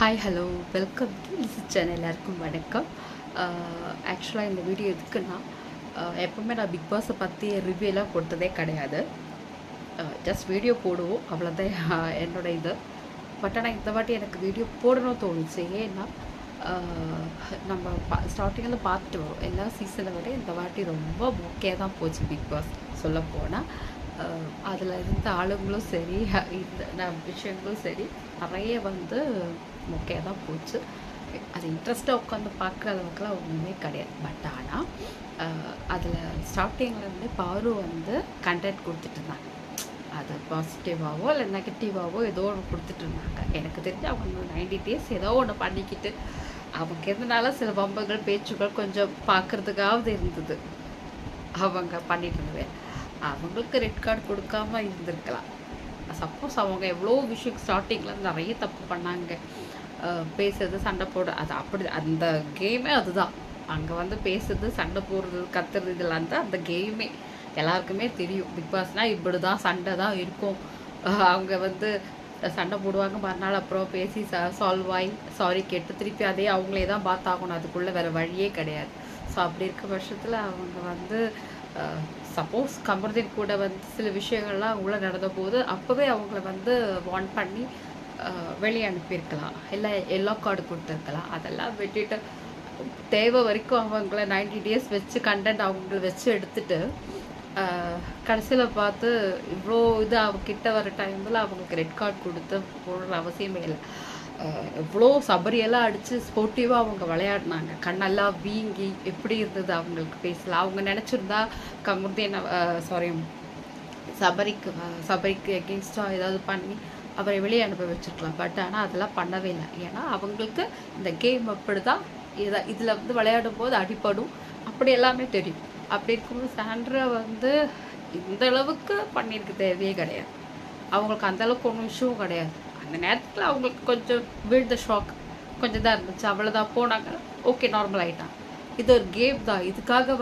Hi hello welcome to this channel. எல்லாருக்கும் வணக்கம். ஆக்சுவலாக இந்த வீடியோ எதுக்குன்னா, எப்போவுமே நான் பிக் பாஸை பற்றி ரிவ்யூலாம் கொடுத்ததே கிடையாது. ஜஸ்ட் வீடியோ போடுவோம், அவ்வளோதான் என்னோட இது. பட் ஆனால் இந்த வாட்டி எனக்கு வீடியோ போடணும்னு தோணுச்சு. ஏன்னா நம்ம ஸ்டார்டிங்கில் பார்த்துட்டு வரோம், எல்லா சீசனை விட இந்த வாட்டி ரொம்ப மொக்கையாக தான் போச்சு பிக் பாஸ் சொல்ல போனால். அதில் இருந்த ஆளுங்களும் சரி, இந்த விஷயங்களும் சரி, நிறைய மொக்கையாக தான் போச்சு. அது இன்ட்ரெஸ்ட்டாக உட்காந்து பார்க்குற அளவுக்குலாம் ஒன்றுமே கிடையாது. பட் ஆனால் அதில் ஸ்டார்டிங்லேருந்து பாரு கண்டென்ட் கொடுத்துட்டு இருந்தாங்க. அது பாசிட்டிவாகவோ இல்லை நெகட்டிவாகவோ ஏதோ ஒன்று கொடுத்துட்டு இருந்தாங்க. எனக்கு தெரிஞ்சு அவங்க 90 days ஏதோ ஒன்று பண்ணிக்கிட்டு அவங்க இருந்தனால சில வம்புகள் பேச்சுகள் கொஞ்சம் பார்க்குறதுக்காவது இருந்தது. அவங்க பண்ணிட்டு இருந்தது. அவங்களுக்கு ரெட் கார்டு கொடுக்காம இருந்திருக்கலாம். சப்போஸ் அவங்க எவ்வளோ விஷயம் ஸ்டார்டிங்கில் நிறைய தப்பு பண்ணாங்க, பேசுறது சண்டை போட, அது அப்படி அந்த கேமே அதுதான். அங்கே பேசுறது சண்டை போடுறது கத்துறது இதெல்லாம் தான் அந்த கேமே. எல்லாருக்குமே தெரியும் பிக் பாஸ்னால் இப்படி தான் சண்டை தான் இருக்கும். அவங்க சண்டை போடுவாங்க, மறுநாள் அப்புறம் பேசி சால்வ் ஆகி சாரி கேட்டு திருப்பி அதே அவங்களே தான் பார்த்தாகணும். அதுக்குள்ளே வேறு வழியே கிடையாது. ஸோ அப்படி இருக்க பட்சத்தில் அவங்க சப்போஸ் கமருதீன் கூட சில விஷயங்கள்லாம் உள்ள நடந்த போது அப்போவே அவங்கள வார்ன் பண்ணி வெளியே அனுப்பியிருக்கலாம், இல்லை எல்லோ கார்டு கொடுத்துருக்கலாம். அதெல்லாம் விட்டுட்டு தேவை வரைக்கும் அவங்கள 90 days வச்சு கண்டென்ட் அவங்கள வச்சு எடுத்துட்டு கடைசியில் பார்த்து இவ்வளோ இது அவங்கக்கிட்ட வர டைமில் அவங்களுக்கு ரெட் கார்டு கொடுத்து போடுற அவசியமே இல்லை. எவ்வளோ சபரியெல்லாம் அடித்து ஸ்போர்ட்டிவாக அவங்க விளையாடினாங்க. கண்ணெல்லாம் வீங்கி எப்படி இருந்தது அவங்களுக்கு பேசலாம். அவங்க நினச்சிருந்தா கமருதீன் சபரிக்கு எகென்ஸ்டாக ஏதாவது பண்ணி அவரை வெளியே அனுப்ப வச்சுருக்கலாம். பட் ஆனால் அதெல்லாம் பண்ணவே இல்லை. ஏன்னா அவங்களுக்கு இந்த கேம் அப்படி தான், இதில் விளையாடும் போது அடிப்படும், அப்படி எல்லாமே தெரியும். அப்படி இருக்கும்போது சாண்ட்ரா இந்த அளவுக்கு பண்ணியிருக்கு தேவையே கிடையாது. அவங்களுக்கு அந்தளவுக்கு ஒன்றும் விஷயமும் கிடையாது. அந்த நேரத்தில் அவங்களுக்கு கொஞ்சம் விழுந்த ஷாக் கொஞ்சம் தான் இருந்துச்சு, அவ்வளோதான். போனாங்க, ஓகே, நார்மல் ஆகிட்டாங்க. இது ஒரு கேம் தான். இதுக்காக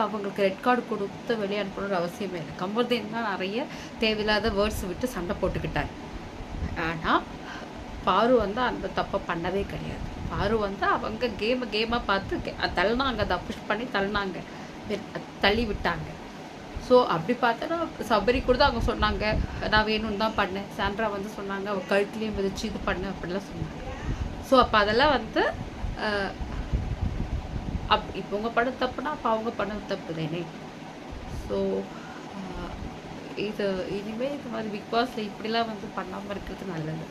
அவங்களுக்கு ரெட் கார்டு கொடுத்து வெளியே அனுப்பணுன்ற அவசியமே இல்லை. கமருதீன் தான் நிறைய தேவையில்லாத வேர்ட்ஸ் விட்டு சண்டை போட்டுக்கிட்டாங்க. ஆனால் பாரு அந்த தப்பை பண்ணவே கிடையாது. பாரு அவங்க கேமாக பார்த்து தள்ளினாங்க, அதை புஷ் பண்ணி தள்ளினாங்க, தள்ளி விட்டாங்க. ஸோ அப்படி பார்த்தா சபரி கூட தான் அவங்க சொன்னாங்க, நான் வேணும்னு தான் பண்ணேன். சாண்ட்ரா சொன்னாங்க, அவள் கழுத்துலேயும் மிதிச்சு இது பண்ணு அப்படிலாம் சொன்னாங்க. ஸோ அப்போ அதெல்லாம் இப்போ உங்கள் பண்ண தப்புனா அப்போ அவங்க பண்ண தப்பு தானே. ஸோ இது இனிமேல் இது மாதிரி பிக் பாஸில் இப்படிலாம் பண்ணாமல் இருக்கிறது நல்லது.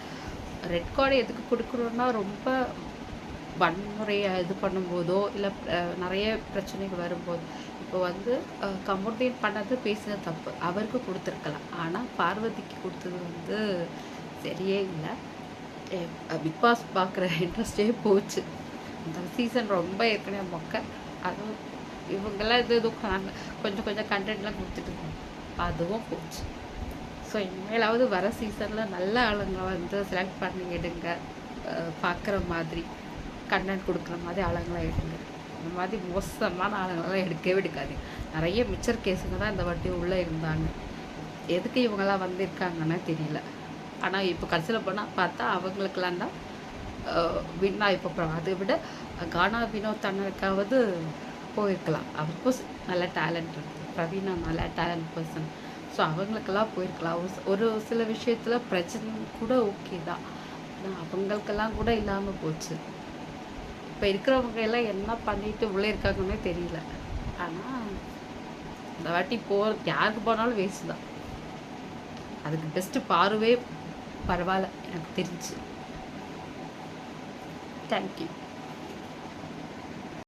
ரெட் கார்டு எதுக்கு கொடுக்குறோன்னா, ரொம்ப வன்முறையை இது பண்ணும்போதோ இல்லை நிறைய பிரச்சனைகள் வரும்போது. இப்போ கமருதீன் பண்ணது பேசின தப்பு அவருக்கு கொடுத்துருக்கலாம். ஆனால் பார்வதிக்கு கொடுத்தது சரியே இல்லை. பிக் பாஸ் பார்க்குற இன்ட்ரெஸ்டே போச்சு. இந்த சீசன் ரொம்ப ஏற்கனவே மொக்க. அதுவும் இவங்கெல்லாம் கொஞ்சம் கொஞ்சம் கண்டென்ட்லாம் கொடுத்துட்டு இருந்தாங்க, அதுவும் போச்சு. ஸோ இனிமேலாவது வர சீசனில் நல்ல ஆளுங்களை செலக்ட் பண்ணி எடுங்க. பார்க்குற மாதிரி கண்டென்ட் கொடுக்குற மாதிரி ஆளுங்களாம் எடுங்க. இந்த மாதிரி மோசமான ஆளுங்களெல்லாம் எடுக்கவே எடுக்காதீங்க. நிறைய மிச்சர் கேஸுங்க தான் இந்த வாட்டி உள்ளே இருந்தாங்க. எதுக்கு இவங்கெல்லாம் வந்திருக்காங்கன்னு தெரியல. ஆனால் இப்போ கடைசியில் போனால் பார்த்தா அவங்களுக்கெல்லாம் தான் வின்னா. இப்போ அதை விட கானா வினோத் அண்ணனுக்காவது போயிருக்கலாம். அவருக்கும் நல்ல டேலண்ட் இருக்குது. பிரவீனா நல்ல டேலண்ட் பர்சன். ஸோ அவங்களுக்கெல்லாம் போயிருக்கலாம். ஒரு சில விஷயத்தில் பிரச்சனை கூட ஓகே தான், ஆனால் அவங்களுக்கெல்லாம் கூட இல்லாமல் போச்சு. இப்போ இருக்கிறவங்க எல்லாம் என்ன பண்ணிட்டு உள்ளே இருக்காங்கன்னே தெரியல. ஆனால் இந்த வாட்டி யாருக்கு போனாலும் வேஸ்ட் தான். அதுக்கு பெஸ்ட்டு பாருவே பரவாயில்ல எனக்கு தெரிஞ்சு. தேங்க்யூ.